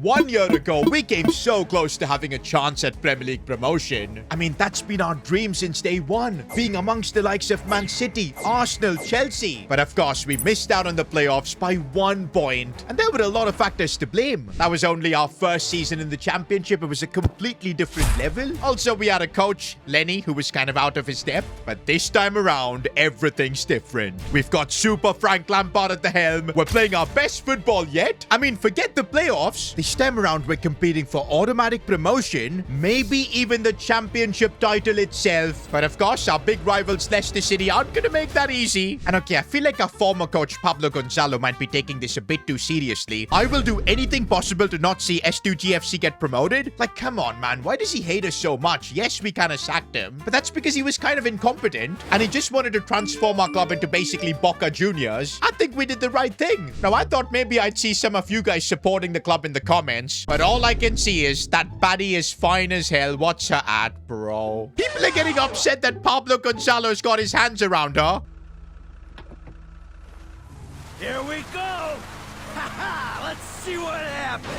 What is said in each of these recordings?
1 year ago, we came so close to having a chance at Premier League promotion. I mean, that's been our dream since day one, being amongst the likes of Man City, Arsenal, Chelsea. But of course, we missed out on the playoffs by 1 point. And there were a lot of factors to blame. That was only our first season in the championship. It was a completely different level. Also, we had a coach, Lenny, who was kind of out of his depth. But this time around, everything's different. We've got Super Frank Lampard at the helm. We're playing our best football yet. I mean, forget the playoffs. This time around, we're competing for automatic promotion, maybe even the championship title itself. But of course, our big rivals Leicester City aren't going to make that easy. And okay, I feel like our former coach Pablo Gonzalo might be taking this a bit too seriously. I will do anything possible to not see S2GFC get promoted. Like, come on, man. Why does he hate us so much? Yes, we kind of sacked him, but that's because he was kind of incompetent and he just wanted to transform our club into basically Boca Juniors. I think we did the right thing. Now, I thought maybe I'd see some of you guys supporting the club in the comments, but all I can see is that baddie is fine as hell. What's her at, bro? People are getting upset that Pablo Gonzalo's got his hands around her. Here we go! Ha-ha! Let's see what happens!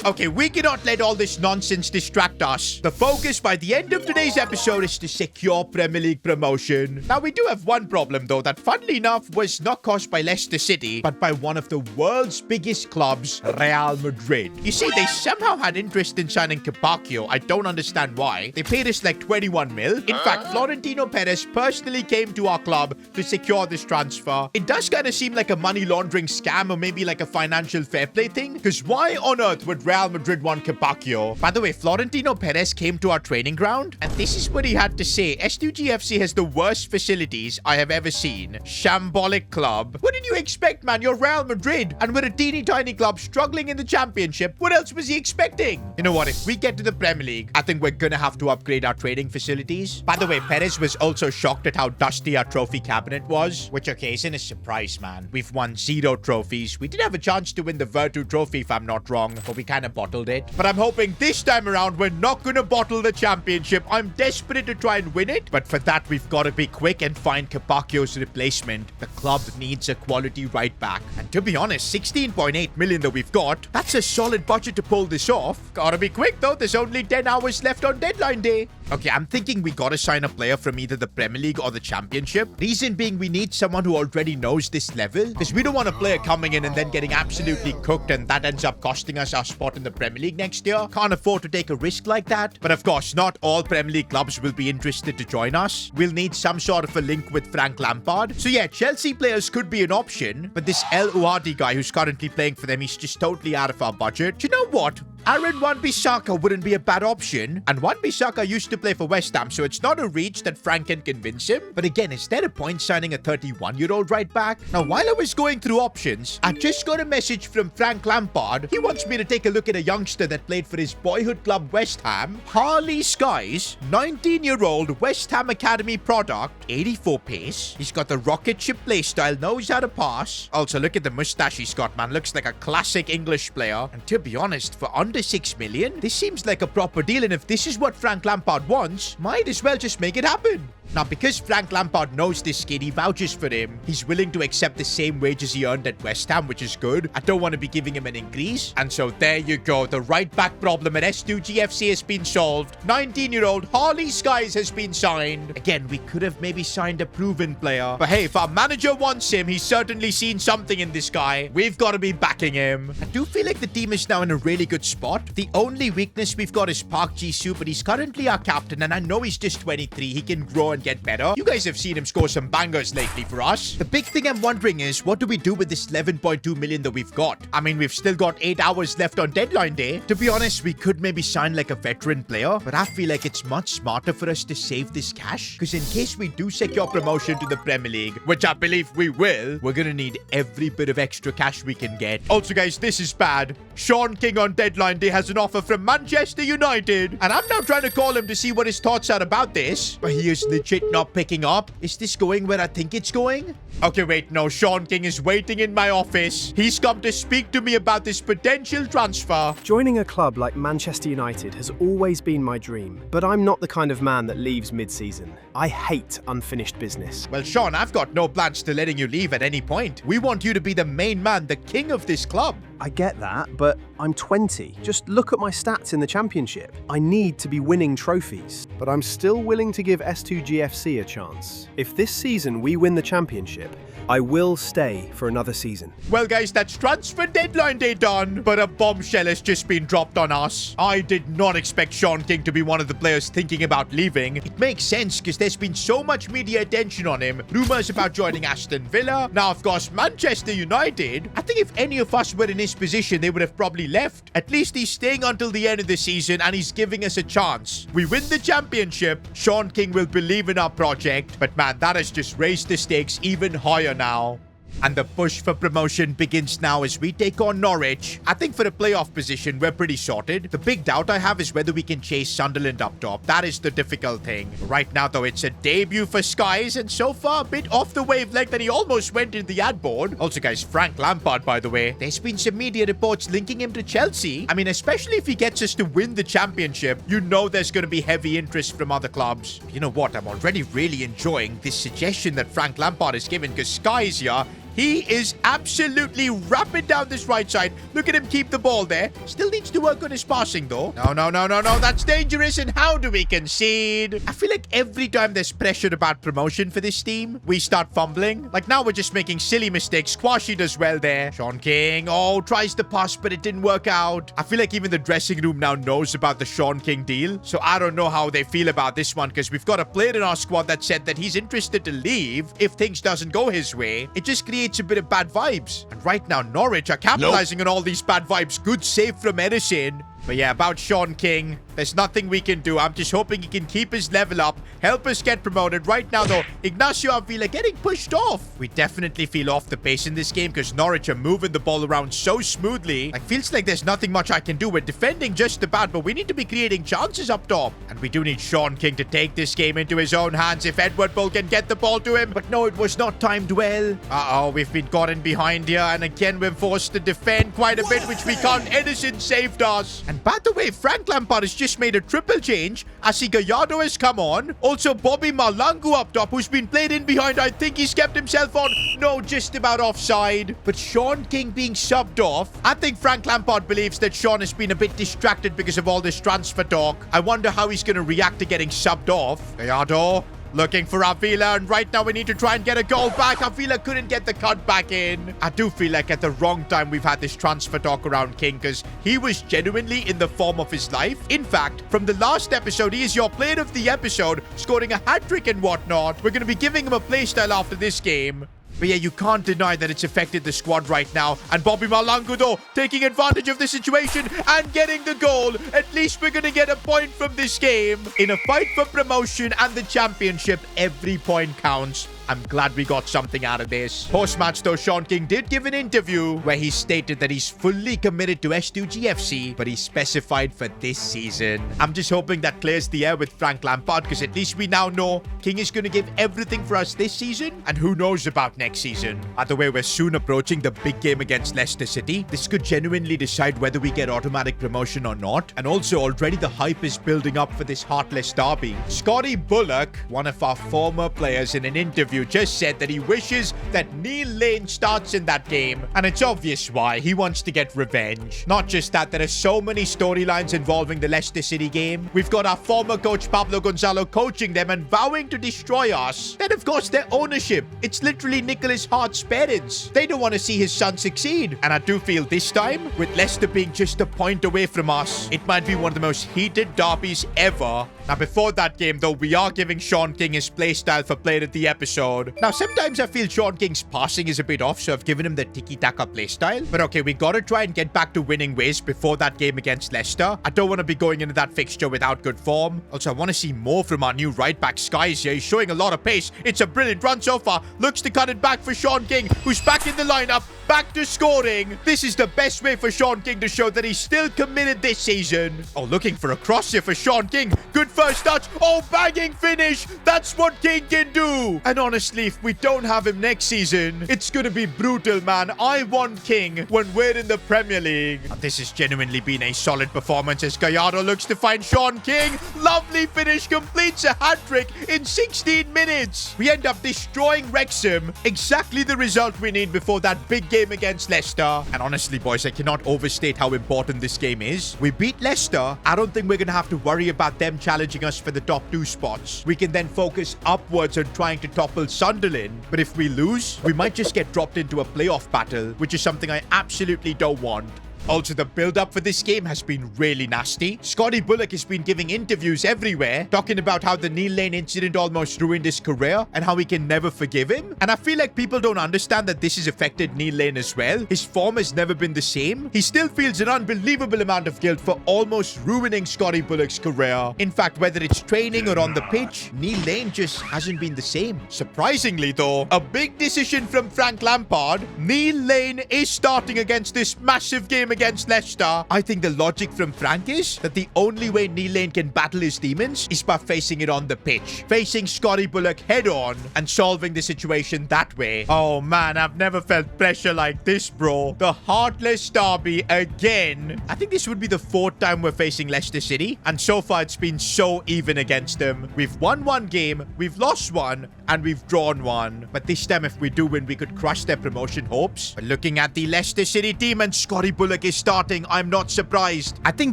Okay, we cannot let all this nonsense distract us. The focus by the end of today's episode is to secure Premier League promotion. Now, we do have one problem, though, that funnily enough was not caused by Leicester City, but by one of the world's biggest clubs, Real Madrid. You see, they somehow had interest in signing Capaccio. I don't understand why. They paid us like 21 mil. In fact, Florentino Perez personally came to our club to secure this transfer. It does kind of seem like a money laundering scam or maybe like a financial fair play thing, because why on earth would Real Madrid want Capaccio? By the way, Florentino Perez came to our training ground, and this is what he had to say. S2GFC has the worst facilities I have ever seen. Shambolic club. What did you expect, man? You're Real Madrid, and we're a teeny tiny club struggling in the championship. What else was he expecting? You know what? If we get to the Premier League, I think we're gonna have to upgrade our training facilities. By the way, Perez was also shocked at how dusty our trophy cabinet was, which, okay, isn't a surprise, man. We've won 0 trophies. We did have a chance to win the Virtu trophy, if I'm not wrong, but we kind of bottled it. But I'm hoping this time around we're not gonna bottle the championship. I'm desperate to try and win it, but for that we've got to be quick and find Capaccio's replacement. The club needs a quality right back, and to be honest, 16.8 million that we've got, that's a solid budget to pull this off. Gotta be quick though, there's only 10 hours left on deadline day. Okay, I'm thinking we gotta sign a player from either the Premier League or the Championship. Reason being, we need someone who already knows this level, because we don't want a player coming in and then getting absolutely cooked and that ends up costing us our spot in the Premier League next year. Can't afford to take a risk like that. But of course, not all Premier League clubs will be interested to join us. We'll need some sort of a link with Frank Lampard. So yeah, Chelsea players could be an option, but this El Ouadi guy who's currently playing for them, he's just totally out of our budget. Do you know what? Aaron Wan-Bissaka wouldn't be a bad option, and Wan-Bissaka used to play for West Ham, so it's not a reach that Frank can convince him. But again, is there a point signing a 31-year-old right back? Now, while I was going through options, I just got a message from Frank Lampard. He wants me to take a look at a youngster that played for his boyhood club West Ham, Harley Skies, 19-year-old West Ham Academy product, 84 pace. He's got the rocket ship playstyle, knows how to pass. Also, look at the mustache he's got, man. Looks like a classic English player. And to be honest, for under 6 million, this seems like a proper deal, and if this is what Frank Lampard wants, might as well just make it happen. Now, because Frank Lampard knows this kid, he vouches for him. He's willing to accept the same wages he earned at West Ham, which is good. I don't want to be giving him an increase. And so there you go. The right back problem at S2GFC has been solved. 19-year-old Harley Skies has been signed. Again, we could have maybe signed a proven player. But hey, if our manager wants him, he's certainly seen something in this guy. We've got to be backing him. I do feel like the team is now in a really good spot. The only weakness we've got is Park Ji-soo, but he's currently our captain, and I know he's just 23. He can grow and get better. You guys have seen him score some bangers lately for us. The big thing I'm wondering is, what do we do with this 11.2 million that we've got? I mean, we've still got 8 hours left on deadline day. To be honest, we could maybe sign like a veteran player, but I feel like it's much smarter for us to save this cash, because in case we do secure promotion to the Premier League, which I believe we will, we're gonna need every bit of extra cash we can get. Also, guys, this is bad. Sean King on deadline day has an offer from Manchester United, and I'm now trying to call him to see what his thoughts are about this, but he is legit legit not picking up. Is this going where I think it's going? Okay, wait, no. Sean King is waiting in my office. He's come to speak to me about this potential transfer. Joining a club like Manchester United has always been my dream, but I'm not the kind of man that leaves mid-season. I hate unfinished business. Well, Sean, I've got no plans to letting you leave at any point. We want you to be the main man, the king of this club. I get that, but I'm 20. Just look at my stats in the championship. I need to be winning trophies. But I'm still willing to give S2GFC a chance. If this season we win the championship, I will stay for another season. Well, guys, that's transfer deadline day done, but a bombshell has just been dropped on us. I did not expect Sean King to be one of the players thinking about leaving. It makes sense because there's been so much media attention on him. Rumors about joining Aston Villa. Now, of course, Manchester United. I think if any of us were in his position, they would have probably left. At least he's staying until the end of the season and he's giving us a chance. We win the championship, Sean King will believe in our project. But man, that has just raised the stakes even higher now. And the push for promotion begins now as we take on Norwich. I think for the playoff position, we're pretty sorted. The big doubt I have is whether we can chase Sunderland up top. That is the difficult thing. Right now, though, it's a debut for Skies, and so far, a bit off the wavelength that he almost went into the ad board. Also, guys, Frank Lampard, by the way. There's been some media reports linking him to Chelsea. I mean, especially if he gets us to win the championship, you know there's going to be heavy interest from other clubs. You know what? I'm already really enjoying this suggestion that Frank Lampard has given, because Skies here, he is absolutely rapid down this right side. Look at him keep the ball there. Still needs to work on his passing, though. No. That's dangerous. And how do we concede? I feel like every time there's pressure about promotion for this team, we start fumbling. Like now we're just making silly mistakes. Squashy does well there. Sean King, tries to pass, but it didn't work out. I feel like even the dressing room now knows about the Sean King deal. So I don't know how they feel about this one, because we've got a player in our squad that said that he's interested to leave if things doesn't go his way. It just creates a bit of bad vibes. And right now, Norwich are capitalizing on all these bad vibes. Good save from Edison. But yeah, about Sean King, there's nothing we can do. I'm just hoping he can keep his level up, help us get promoted. Right now, though, Ignacio Avila getting pushed off. We definitely feel off the pace in this game because Norwich are moving the ball around so smoothly. Like, feels like there's nothing much I can do. We're defending just about, but we need to be creating chances up top. And we do need Sean King to take this game into his own hands if Edward Bull can get the ball to him. But no, it was not timed well. We've been caught in behind here. And again, we're forced to defend quite a bit, which we can't. Edison saved us. And by the way, Frank Lampard has just made a triple change. Asi Gallardo has come on. Also, Bobby Malangu up top, who's been played in behind. I think he's kept himself on. No, just about offside. But Sean King being subbed off. I think Frank Lampard believes that Sean has been a bit distracted because of all this transfer talk. I wonder how he's going to react to getting subbed off. Gallardo looking for Avila, and right now we need to try and get a goal back. Avila couldn't get the cut back in. I do feel like at the wrong time we've had this transfer talk around King, because he was genuinely in the form of his life. In fact, from the last episode, he is your player of the episode, scoring a hat-trick and whatnot. We're going to be giving him a playstyle after this game. But yeah, you can't deny that it's affected the squad right now. And Bobby Malangu, though, taking advantage of the situation and getting the goal. At least we're going to get a point from this game. In a fight for promotion and the championship, every point counts. I'm glad we got something out of this. Post-match, though, Sean King did give an interview where he stated that he's fully committed to S2GFC, but he specified for this season. I'm just hoping that clears the air with Frank Lampard, because at least we now know King is going to give everything for us this season, and who knows about next season. Either way, we're soon approaching the big game against Leicester City. This could genuinely decide whether we get automatic promotion or not, and also already the hype is building up for this Heartless Derby. Scotty Bullock, one of our former players, in an interview just said that he wishes that Neil Lane starts in that game, and it's obvious why. He wants to get revenge. Not just that, there are so many storylines involving the Leicester City game. We've got our former coach Pablo Gonzalo coaching them and vowing to destroy us. Then of course their ownership. It's literally Nicholas Hart's parents. They don't want to see his son succeed. And I do feel this time, with Leicester being just a point away from us, it might be one of the most heated derbies ever. Now before that game though, we are giving Sean King his playstyle for player of the episode. Now, sometimes I feel Sean King's passing is a bit off, so I've given him the tiki-taka playstyle. But okay, we gotta try and get back to winning ways before that game against Leicester. I don't want to be going into that fixture without good form. Also, I want to see more from our new right-back Skies here. He's showing a lot of pace. It's a brilliant run so far. Looks to cut it back for Sean King, who's back in the lineup, back to scoring. This is the best way for Sean King to show that he's still committed this season. Oh, looking for a cross here for Sean King. Good first touch. Oh, banging finish. That's what King can do. And honestly, if we don't have him next season, it's going to be brutal, man. I want King when we're in the Premier League. This has genuinely been a solid performance as Gallardo looks to find Sean King. Lovely finish, completes a hat-trick in 16 minutes. We end up destroying Wrexham. Exactly the result we need before that big game against Leicester. And honestly, boys, I cannot overstate how important this game is. We beat Leicester. I don't think we're going to have to worry about them challenging us for the top 2 spots. We can then focus upwards on trying to topple Sunderland. But if we lose, we might just get dropped into a playoff battle, which is something I absolutely don't want. Also, the build-up for this game has been really nasty. Scotty Bullock has been giving interviews everywhere, talking about how the Neil Lane incident almost ruined his career and how he can never forgive him. And I feel like people don't understand that this has affected Neil Lane as well. His form has never been the same. He still feels an unbelievable amount of guilt for almost ruining Scotty Bullock's career. In fact, whether it's training or on the pitch, Neil Lane just hasn't been the same. Surprisingly, though, a big decision from Frank Lampard. Neil Lane is starting against this massive game against Leicester. I think the logic from Frank is that the only way Neil Lane can battle his demons is by facing it on the pitch, facing Scotty Bullock head on and solving the situation that way. Oh man, I've never felt pressure like this, bro. The Heartless Derby again. I think this would be the 4th time we're facing Leicester City, and so far it's been so even against them. We've won 1 game, we've lost 1, and we've drawn 1. But this time, if we do win, we could crush their promotion hopes. But looking at the Leicester City team, and Scotty Bullock is starting, I'm not surprised. I think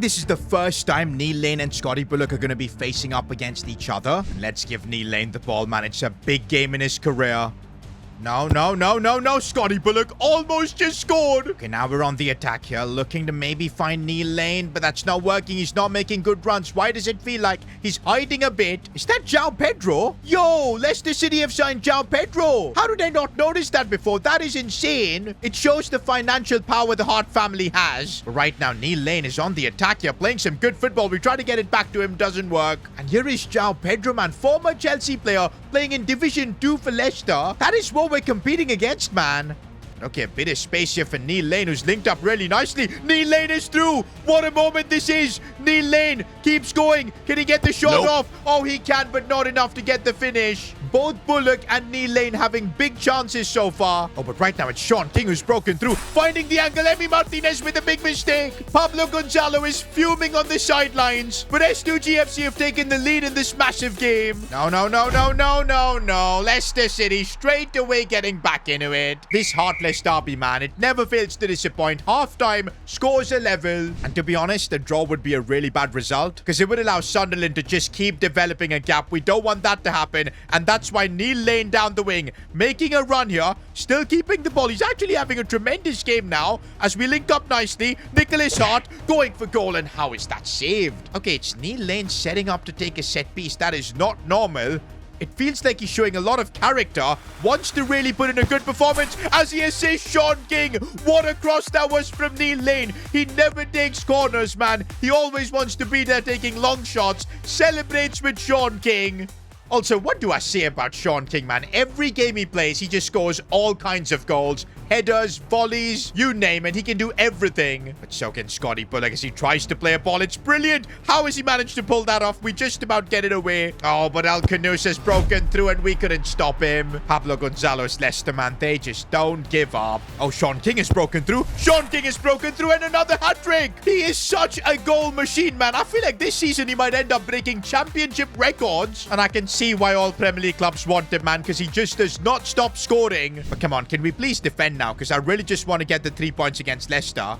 this is the first time Neil Lane and Scotty Bullock are going to be facing up against each other. Let's give Neil Lane the ball, man. It's a big game in his career. No, no, no, no, no. Scotty Bullock almost just scored. Okay, now we're on the attack here, looking to maybe find Neil Lane, but that's not working. He's not making good runs. Why does it feel like he's hiding a bit? Is that João Pedro? Yo, Leicester City have signed João Pedro. How did I not notice that before? That is insane. It shows the financial power the Hart family has. But right now, Neil Lane is on the attack here, playing some good football. We try to get it back to him, doesn't work. And here is João Pedro, man, former Chelsea player, playing in Division 2 for Leicester. That is what we're competing against, man. Okay, a bit of space here for Neil Lane, who's linked up really nicely. Neil Lane is through. What a moment this is. Neil Lane keeps going. Can he get the shot off? Oh, he can, but not enough to get the finish. Both Bullock and Neil Lane having big chances so far. Oh, but right now it's Sean King who's broken through. Finding the angle. Emi Martinez with a big mistake. Pablo Gonzalo is fuming on the sidelines. But S2GFC have taken the lead in this massive game. No, no, no, no, no, no, no. Leicester City straight away getting back into it. This Heartless Derby, man, it never fails to disappoint. Half-time, scores are level. And to be honest, the draw would be a really bad result because it would allow Sunderland to just keep developing a gap. We don't want that to happen. And that's why Neil Lane down the wing, making a run here, still keeping the ball. He's actually having a tremendous game now as we link up nicely. Nicholas Hart going for goal, and how is that saved? Okay, it's Neil Lane setting up to take a set piece. That is not normal. It feels like he's showing a lot of character, wants to really put in a good performance as he assists Sean King. What a cross that was from Neil Lane. He never takes corners, man. He always wants to be there taking long shots. Celebrates with Sean King. Also, what do I say about Sean King, man? Every game he plays, he just scores all kinds of goals. Headers, volleys, you name it. He can do everything. But so can Scotty Bullock as he tries to play a ball. It's brilliant. How has he managed to pull that off? We just about get it away. Oh, but El Canus has broken through and we couldn't stop him. Pablo Gonzalo's Leicester, man. They just don't give up. Oh, Sean King has broken through. Sean King has broken through and another hat-trick. He is such a goal machine, man. I feel like this season he might end up breaking championship records. And I can see why all Premier League clubs want him, man, because he just does not stop scoring. But come on, can we please defend now? Because I really just want to get the 3 points against Leicester.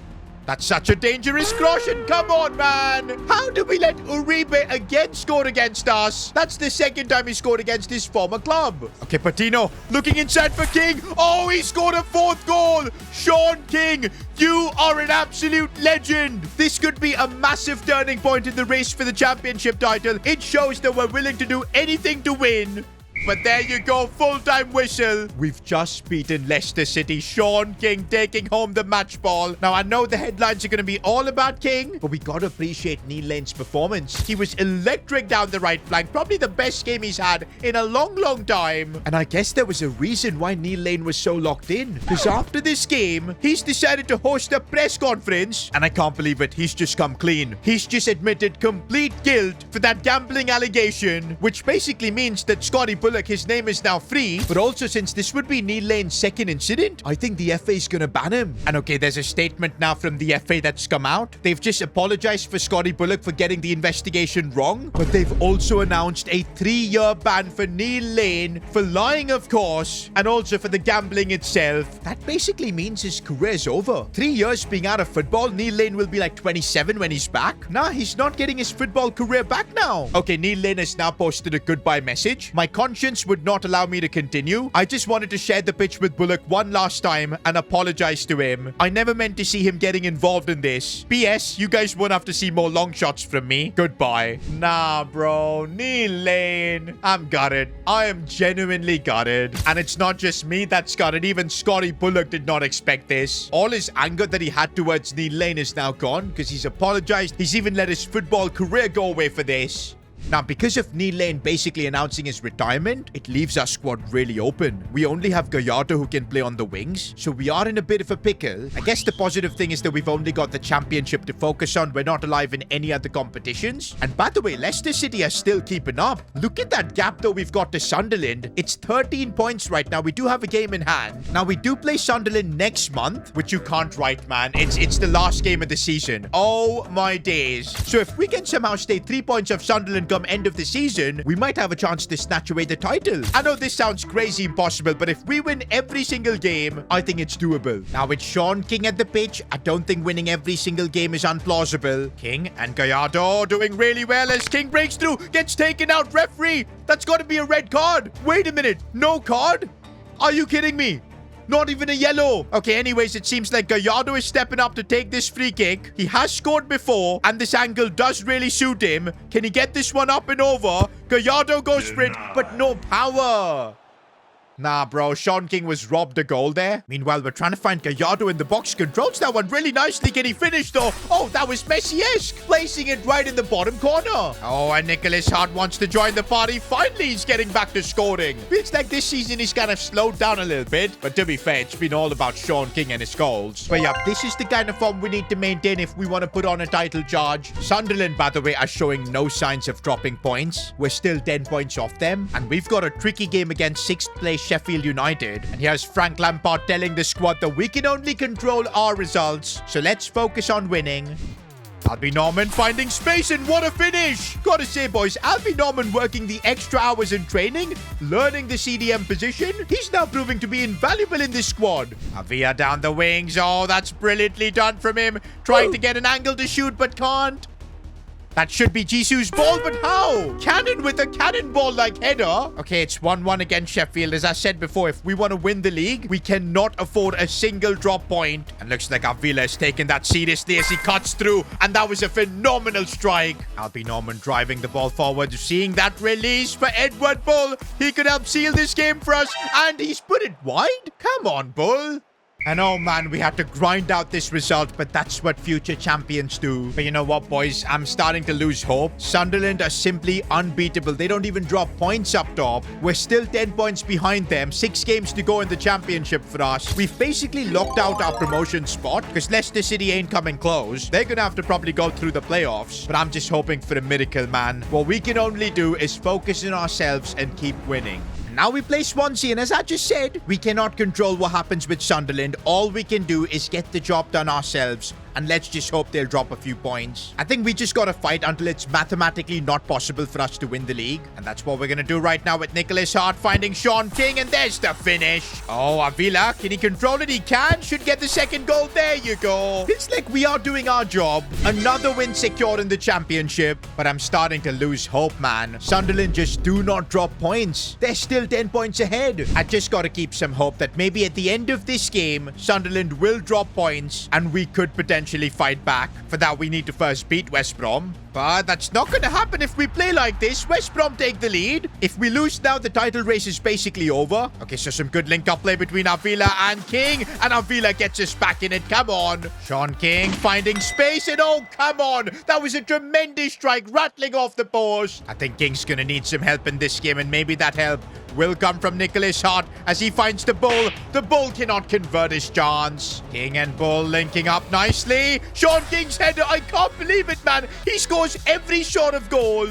That's such a dangerous cross, and come on, man. How do we let Uribe again score against us? That's the 2nd time he scored against his former club. Okay, Patino looking inside for King. Oh, he scored a 4th goal. Sean King, you are an absolute legend. This could be a massive turning point in the race for the championship title. It shows that we're willing to do anything to win. But there you go, full-time whistle. We've just beaten Leicester City. Sean King taking home the match ball. Now, I know the headlines are going to be all about King, but we got to appreciate Neil Lane's performance. He was electric down the right flank. Probably the best game he's had in a long, long time. And I guess there was a reason why Neil Lane was so locked in. Because after this game, he's decided to host a press conference. And I can't believe it. He's just come clean. He's just admitted complete guilt for that gambling allegation, which basically means that Scotty Bullock, his name is now free. But also, since this would be Neil Lane's second incident, I think the FA is going to ban him. And okay, there's a statement now from the FA that's come out. They've just apologized for Scotty Bullock for getting the investigation wrong, but they've also announced a 3-year ban for Neil Lane for lying, of course, and also for the gambling itself. That basically means his career is over. 3 years being out of football, Neil Lane will be like 27 when he's back. Nah, he's not getting his football career back now. Okay, Neil Lane has now posted a goodbye message. My conscience would not allow me to continue. I just wanted to share the pitch with Bullock one last time and apologize to him. I never meant to see him getting involved in this. P.S. You guys won't have to see more long shots from me. Goodbye. Nah, bro. Neil Lane. I'm gutted. I am genuinely gutted. And it's not just me that's gutted. Even Scotty Bullock did not expect this. All his anger that he had towards Neil Lane is now gone because he's apologized. He's even let his football career go away for this. Now, because of Neil Lane basically announcing his retirement, it leaves our squad really open. We only have Gallardo who can play on the wings, so we are in a bit of a pickle. I guess the positive thing is that we've only got the championship to focus on. We're not alive in any other competitions. And by the way, Leicester City are still keeping up. Look at that gap though we've got to Sunderland. It's 13 points right now. We do have a game in hand. Now, we do play Sunderland next month, which you can't write, man. It's the last game of the season. Oh my days. So if we can somehow stay 3 points of Sunderland come end of the season, we might have a chance to snatch away the title. I know this sounds crazy impossible, but if we win every single game, I think it's doable. Now, with Sean King at the pitch, I don't think winning every single game is unplausible. King and Gallardo doing really well as King breaks through, gets taken out. Referee, that's got to be a red card. Wait a minute, no card? Are you kidding me? Not even a yellow. Okay, anyways, it seems like Gallardo is stepping up to take this free kick. He has scored before, and this angle does really suit him. Can he get this one up and over? Gallardo goes for it, but no power. Nah, bro, Sean King was robbed a goal there. Meanwhile, we're trying to find Gallardo in the box. Controls that one really nicely. Can he finish, though? Oh, that was Messi-esque. Placing it right in the bottom corner. Oh, and Nicholas Hart wants to join the party. Finally, he's getting back to scoring. Feels like this season he's kind of slowed down a little bit. But to be fair, it's been all about Sean King and his goals. But yeah, this is the kind of form we need to maintain if we want to put on a title charge. Sunderland, by the way, are showing no signs of dropping points. We're still 10 points off them. And we've got a tricky game against 6th place Sheffield United. And here's Frank Lampard telling the squad that we can only control our results, so let's focus on winning. Albie Norman finding space, and what a finish! Gotta say, boys, Albie Norman working the extra hours in training, learning the CDM position. He's now proving to be invaluable in this squad. Avila down the wings. Oh, that's brilliantly done from him. Trying to get an angle to shoot, but can't. That should be Jisu's ball, but how? Cannon with a cannonball-like header. Okay, it's 1-1 against Sheffield. As I said before, if we want to win the league, we cannot afford a single drop point. And looks like Avila has taken that seriously as he cuts through. And that was a phenomenal strike. Albie Norman driving the ball forward. Seeing that release for Edward Bull. He could help seal this game for us. And he's put it wide? Come on, Bull. And oh man, we had to grind out this result, but that's what future champions do. But you know what, boys? I'm starting to lose hope. Sunderland are simply unbeatable. They don't even drop points up top. We're still 10 points behind them. 6 games to go in the championship for us. We've basically locked out our promotion spot because Leicester City ain't coming close. They're gonna have to probably go through the playoffs. But I'm just hoping for a miracle, man. What we can only do is focus on ourselves and keep winning. Now we play Swansea, and as I just said, we cannot control what happens with Sunderland. All we can do is get the job done ourselves, and let's just hope they'll drop a few points. I think we just gotta fight until it's mathematically not possible for us to win the league, and that's what we're gonna do right now with Nicholas Hart finding Sean King, and there's the finish. Oh, Avila, can he control it? He can. Should get the second goal. There you go. It's like we are doing our job. Another win secured in the championship, but I'm starting to lose hope, man. Sunderland just do not drop points. They're still 10 points ahead. I just gotta keep some hope that maybe at the end of this game, Sunderland will drop points, and we could potentially eventually fight back. For that, we need to first beat West Brom. But that's not going to happen if we play like this. West Brom take the lead. If we lose now, the title race is basically over. Okay, so some good link-up play between Avila and King. And Avila gets us back in it. Come on. Sean King finding space. And oh, come on. That was a tremendous strike rattling off the post. I think King's going to need some help in this game. And maybe that help will come from Nicholas Hart as he finds the Bull. The Bull cannot convert his chance. King and Bull linking up nicely. Sean King's header. I can't believe it, man. He scores every shot of goal.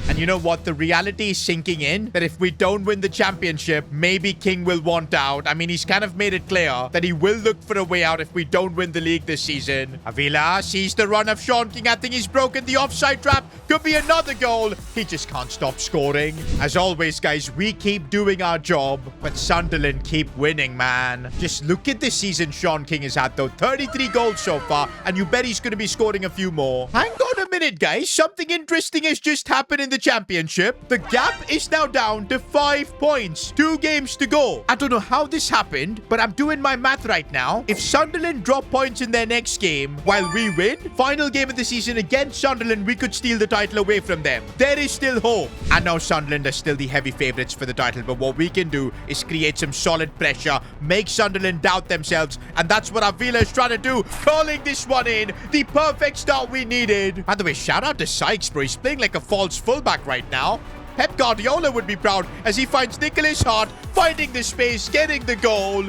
And you know what? The reality is sinking in that if we don't win the championship, maybe King will want out. I mean, he's kind of made it clear that he will look for a way out if we don't win the league this season. Avila sees the run of Sean King. I think he's broken the offside trap. Could be another goal. He just can't stop scoring. As always, guys, we keep doing our job, but Sunderland keep winning, man. Just look at this season Sean King has had, though. 33 goals so far, and you bet he's going to be scoring a few more. Hang on a minute, guys. Something interesting has just happened in the championship. The gap is now down to 5 points. 2 games to go. I don't know how this happened, but I'm doing my math right now. If Sunderland drop points in their next game while we win, final game of the season against Sunderland, we could steal the title away from them. There is still hope. I know Sunderland are still the heavy favorites for the title, but what we can do is create some solid pressure, make Sunderland doubt themselves, and that's what Avila is trying to do. Calling this one in. The perfect start we needed. By the way, shout out to Sykes, bro. He's playing like a false fullback right now. Pep Guardiola would be proud as he finds Nicholas Hart finding the space, getting the goal.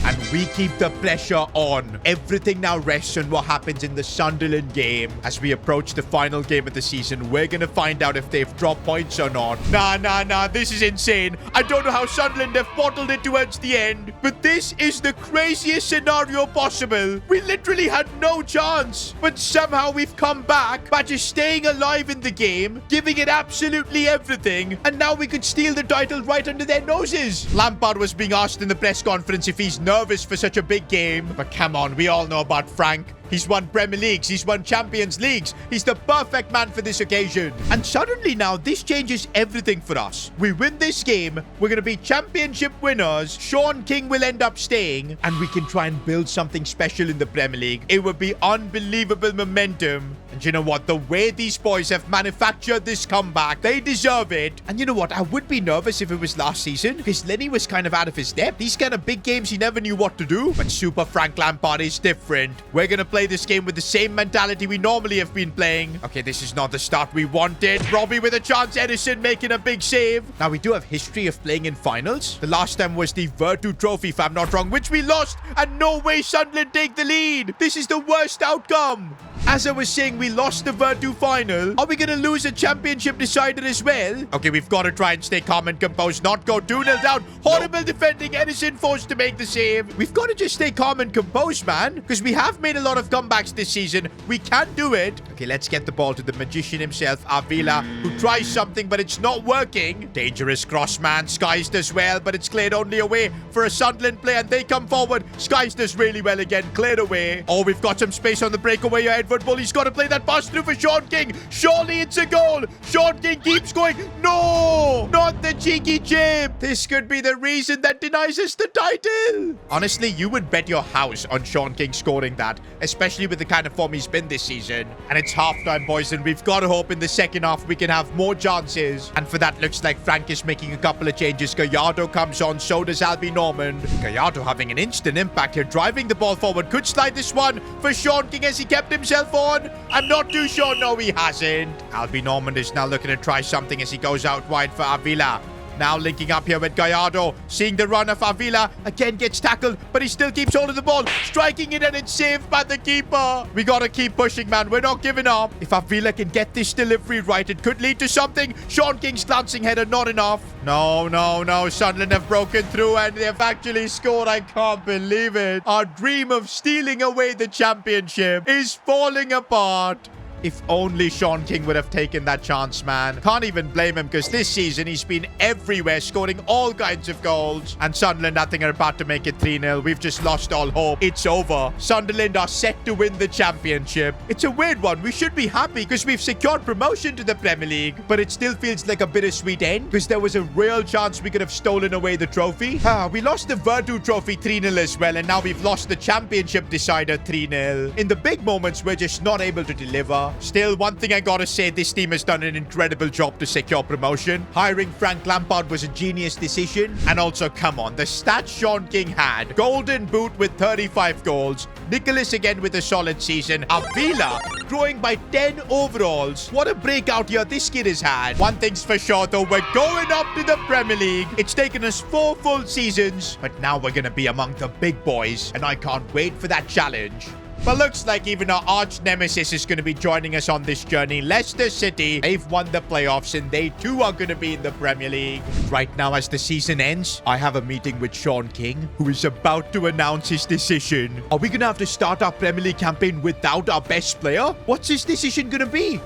And we keep the pressure on. Everything now rests on what happens in the Sunderland game. As we approach the final game of the season, we're going to find out if they've dropped points or not. Nah. This is insane. I don't know how Sunderland have bottled it towards the end. But this is the craziest scenario possible. We literally had no chance. But somehow we've come back by just staying alive in the game, giving it absolutely everything. And now we could steal the title right under their noses. Lampard was being asked in the press conference if he's nervous for such a big game. But come on, we all know about Frank. He's won Premier Leagues. He's won Champions Leagues. He's the perfect man for this occasion. And suddenly now, this changes everything for us. We win this game. We're going to be championship winners. Sean King will end up staying. And we can try and build something special in the Premier League. It would be unbelievable momentum. And you know what? The way these boys have manufactured this comeback, they deserve it. And you know what? I would be nervous if it was last season because Lenny was kind of out of his depth. These kind of big games, he never knew what to do. But Super Frank Lampard is different. We're going to play this game with the same mentality we normally have been playing. Okay, this is not the start we wanted. Robbie with a chance. Edison making a big save. Now, we do have history of playing in finals. The last time was the Virtu Trophy, if I'm not wrong, which we lost. And no way Sunderland take the lead. This is the worst outcome. As I was saying, we lost the Virtu final. Are we going to lose a championship decider as well? Okay, we've got to try and stay calm and composed, not go 2-0 down. Horrible defending. Edison forced to make the save. We've got to just stay calm and composed, man, because we have made a lot of comebacks this season. We can do it. Okay, let's get the ball to the magician himself, Avila, who tries something, but it's not working. Dangerous cross, man. Skies does well, but it's cleared only away for a Sunderland player, and they come forward. Skies does really well again. Cleared away. Oh, we've got some space on the breakaway ahead. Bull. He's got to play that pass through for Sean King. Surely it's a goal. Sean King keeps going. No, not the cheeky chip. This could be the reason that denies us the title. Honestly, you would bet your house on Sean King scoring that, especially with the kind of form he's been this season. And it's halftime, boys, and we've got to hope in the second half we can have more chances. And for that, looks like Frank is making a couple of changes. Gallardo comes on, so does Albi Norman. Gallardo having an instant impact here, driving the ball forward. Could slide this one for Sean King as he kept himself on. I'm not too sure. No, he hasn't. Albi Norman is now looking to try something as he goes out wide for Avila. Now linking up here with Gallardo. Seeing the run of Avila. Again gets tackled, but he still keeps hold of the ball. Striking it, and it's saved by the keeper. We gotta keep pushing, man. We're not giving up. If Avila can get this delivery right, it could lead to something. Sean King's glancing header, not enough. No. Sunderland have broken through, and they've actually scored. I can't believe it. Our dream of stealing away the championship is falling apart. If only Sean King would have taken that chance, man. Can't even blame him because this season he's been everywhere, scoring all kinds of goals. And Sunderland, I think, are about to make it 3-0. We've just lost all hope. It's over. Sunderland are set to win the championship. It's a weird one. We should be happy because we've secured promotion to the Premier League, but it still feels like a bittersweet end because there was a real chance we could have stolen away the trophy. We lost the Verdu Trophy 3-0 as well, and now we've lost the championship decider 3-0. In the big moments, we're just not able to deliver. Still, one thing I gotta say, this team has done an incredible job to secure promotion. Hiring Frank Lampard was a genius decision. And also, come on, the stats Sean King had. Golden Boot with 35 goals. Nicholas again with a solid season. Avila growing by 10 overalls. What a breakout year this kid has had. One thing's for sure though, we're going up to the Premier League. It's taken us 4 full seasons, but now we're gonna be among the big boys, and I can't wait for that challenge. But looks like even our arch nemesis is going to be joining us on this journey. Leicester City, they've won the playoffs and they too are going to be in the Premier League. Right now, as the season ends, I have a meeting with Sean King, who is about to announce his decision. Are we going to have to start our Premier League campaign without our best player? What's his decision going to be?